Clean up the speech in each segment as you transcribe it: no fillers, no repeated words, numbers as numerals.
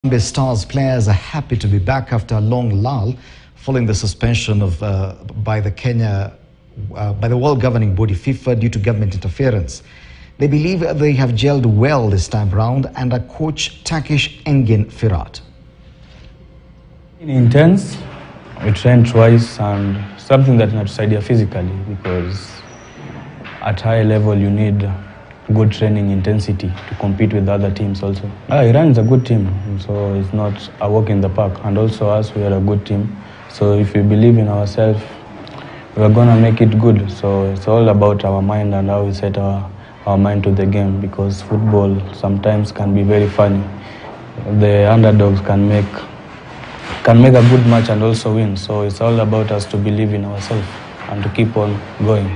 Harambee Stars players are happy to be back after a long lull following the suspension of by the world governing body FIFA due to government interference. They believe they have gelled well this time round under coach Takish Engin Firat. Intense, we train twice and something that inatusaidia physically because at high level you need good training intensity to compete with other teams also. Iran is a good team, so it's not a walk in the park, and also us, we are a good team. So if we believe in ourselves, we are gonna make it good. So it's all about our mind and how we set our mind to the game, because football sometimes can be very funny. The underdogs can make a good match and also win. So it's all about us to believe in ourselves and to keep on going.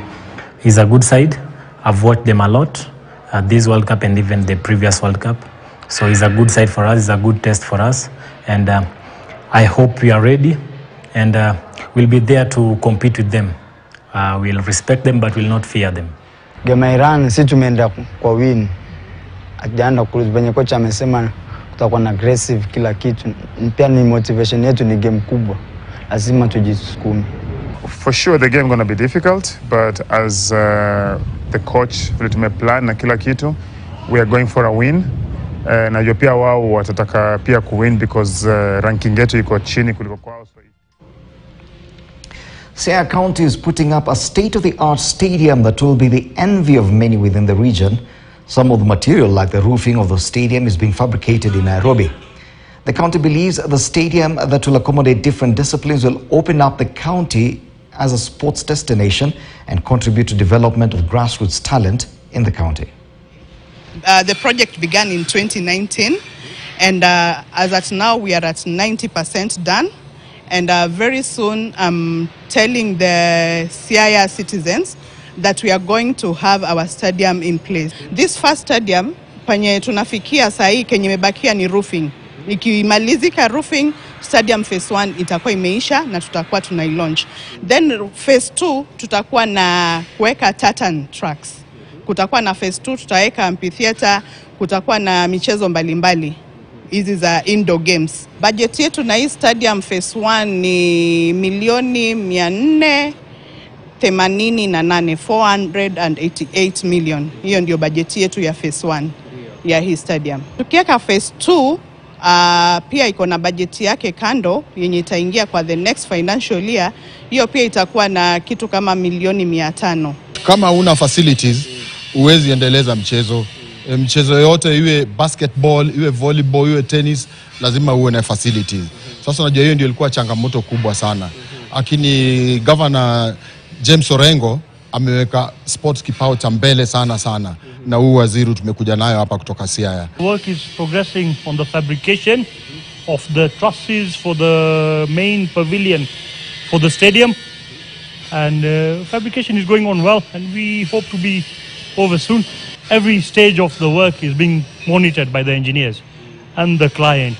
He's a good side. I've watched them a lot. This World Cup and even the previous World Cup. So it's a good side for us, it's a good test for us. And I hope we are ready and we'll be there to compete with them. We'll respect them but will not fear them. Game Iran si tumeenda kwa win. Akijaenda venye kocha amesema tutakuwa na aggressive kila kitu. Pia ni motivation yetu, ni game kubwa. Lazima tujisukume. For sure the game gonna be difficult, but as the coach vile plan na kila kitu, we are going for a win. Na pia wao watataka pia kuwin because ranking yetu iko chini kuliko kwao. Siaya County is putting up a state-of-the-art stadium that will be the envy of many within the region. Some of the material, like the roofing of the stadium, is being fabricated in Nairobi. The county believes the stadium that will accommodate different disciplines will open up the county as a sports destination and contribute to development of grassroots talent in the county. The project began in 2019 and as at now we are at 90% done, and very soon I'm telling the Siaya citizens that we are going to have our stadium in place. This first stadium penye tunafikia sahi kenye mebakia ni roofing. Ikimalizika roofing, stadium phase 1 itakuwa imeisha na tutakuwa tunailaunch. Then phase 2 tutakuwa na kuweka tartan tracks. Kutakuwa na phase 2 tutaweka amphitheater, kutakuwa na michezo mbalimbali. Hizi za indoor games. Budget yetu na hii stadium phase 1 ni milioni 488 million. Hiyo ndio budget yetu ya phase 1 ya hii stadium. Tukiweka phase 2 pia iko na budget yake kando yenye itaingia kwa the next financial year. Hiyo pia itakuwa na kitu kama milioni 500. Kama una facilities uwezi endeleza mchezo. Mchezo yote iwe basketball, iwe volleyball, iwe tennis, lazima uwe na facilities. Sasa najua hiyo ndio ilikuwa changamoto kubwa sana. Lakini Governor James Orengo ameweka sports kipao cha mbele sana na huu waziri tumekuja nayo hapa kutoka Siaya. Work is progressing on the fabrication of the trusses for the main pavilion for the stadium, and fabrication is going on well and we hope to be over soon. Every stage of the work is being monitored by the engineers and the client.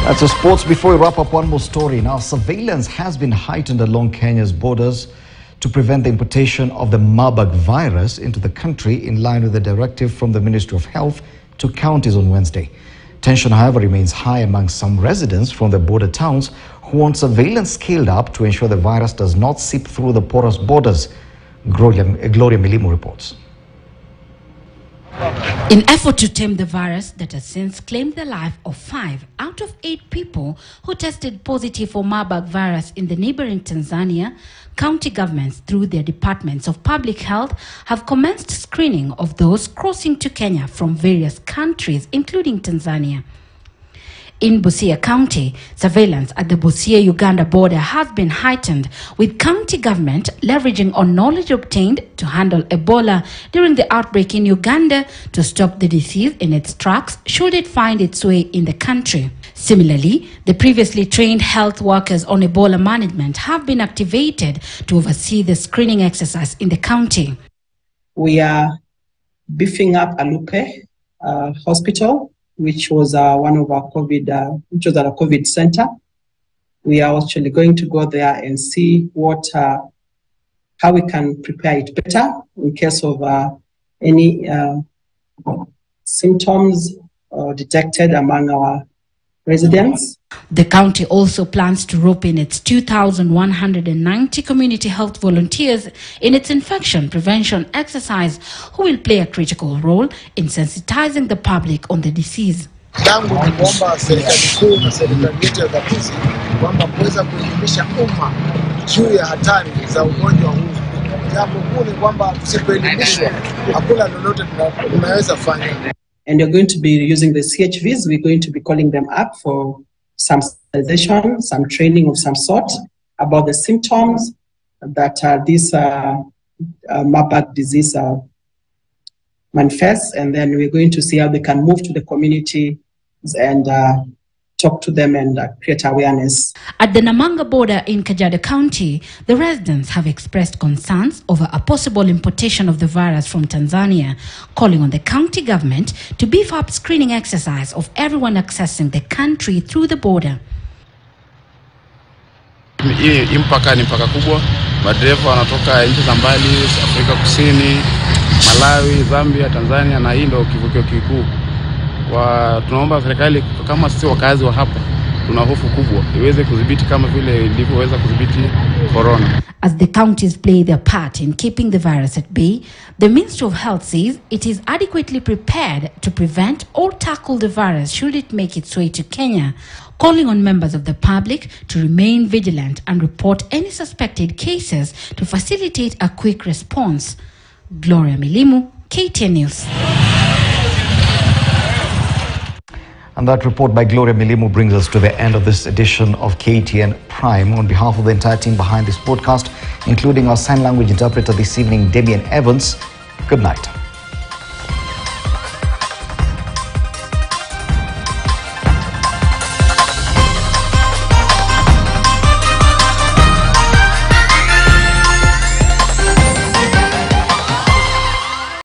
That's a sports. Before we wrap up, one more story. Now, surveillance has been heightened along Kenya's borders to prevent the importation of the Marburg virus into the country, in line with the directive from the Ministry of Health to counties on Wednesday. Tension, however, remains high among some residents from the border towns who want surveillance scaled up to ensure the virus does not seep through the porous borders. Gloria Milimo reports. In effort to tame the virus that has since claimed the life of 5 out of 8 people who tested positive for Marburg virus in the neighboring Tanzania, county governments through their departments of public health have commenced screening of those crossing to Kenya from various countries, including Tanzania. In Busia County, surveillance at the Busia-Uganda border has been heightened, with county government leveraging on knowledge obtained to handle Ebola during the outbreak in Uganda to stop the disease in its tracks should it find its way in the country. Similarly, the previously trained health workers on Ebola management have been activated to oversee the screening exercise in the county. We are beefing up Alupe Hospital which was one of our COVID, which was at a COVID center. We are actually going to go there and see what, how we can prepare it better in case of any symptoms detected among our residents. The county also plans to rope in its 2,190 community health volunteers in its infection prevention exercise, who will play a critical role in sensitizing the public on the disease. Tangu ni kuomba serikali kuu na serikali yetu ya gatuzi kwamba kuweza kuelimisha umma juu ya hatari za ugonjwa huu. Jambo kuu ni kwamba tusipoelimishwa hakuna lolote tunaweza fanya. And you're going to be using the CHVs. We're going to be calling them up for some sensitization, some training of some sort about the symptoms that this Marburg disease manifests. And then we're going to see how they can move to the community and talk to them and create awareness. At the Namanga border in Kajiado County, the residents have expressed concerns over a possible importation of the virus from Tanzania, calling on the county government to beef up screening exercise of everyone accessing the country through the border. Hii mpaka ni mpaka kubwa. Madereva wanatoka nchi za mbali, Afrika Kusini, Malawi, Zambia, Tanzania, na hii ndio kivukio kikuu. Tunaomba serikali kama sisi wakazi wa hapa tuna hofu kubwa iweze kudhibiti kama vile ilivyoweza kudhibiti corona. As the counties play their part in keeping the virus at bay, the Ministry of Health says it is adequately prepared to prevent or tackle the virus should it make its way to Kenya, calling on members of the public to remain vigilant and report any suspected cases to facilitate a quick response. Gloria Milimu, KTN News. And that report by Gloria Milimu brings us to the end of this edition of KTN Prime. On behalf of the entire team behind this broadcast, including our sign language interpreter this evening, Damian Evans, good night.